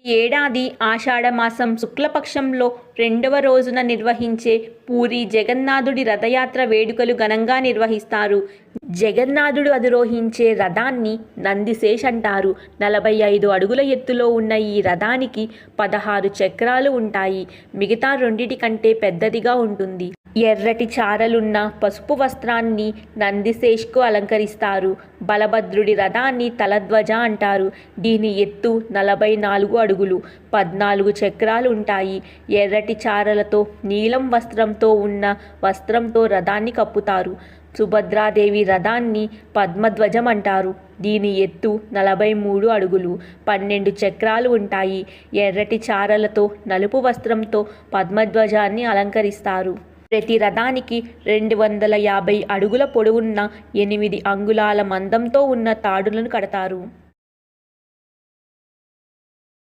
ఏడాది ఆషాఢమాసం శుక్లపక్షంలో 2వ రోజున నిర్వహించే పూరి జగన్నాథుడి రథయాత్ర వేడుకలు ఘనంగా నిర్వహిస్తారు. జగన్నాథుడు అధిరోహించే రథాన్ని నందిశేష్ అంటారు. 45 అడుగుల ఎత్తులో ఉన్న ఈ రథానికి 16 చక్రాలు ఉంటాయి. మిగతా రెండిటి కంటే పెద్దదిగా ఉంటుంది. ఎర్రటి చారలున్న పసుపు వస్త్రాన్ని నందిశేష్కు అలంకరిస్తారు. బలభద్రుడి రథాన్ని తలధ్వజ అంటారు. దీని ఎత్తు 44 అడుగులు, 14 చక్రాలు ఉంటాయి. ఎర్రటి చారలతో నీలం వస్త్రంతో ఉన్న వస్త్రంతో రథాన్ని కప్పుతారు. సుభద్రాదేవి రథాన్ని పద్మధ్వజం అంటారు. దీని ఎత్తు 43 అడుగులు, 12 చక్రాలు ఉంటాయి. ఎర్రటి చారలతో నలుపు వస్త్రంతో పద్మధ్వజాన్ని అలంకరిస్తారు. ప్రతి రథానికి 250 అడుగుల పొడవున్న 8 అంగుళాల మందంతో ఉన్న తాడులను కడతారు.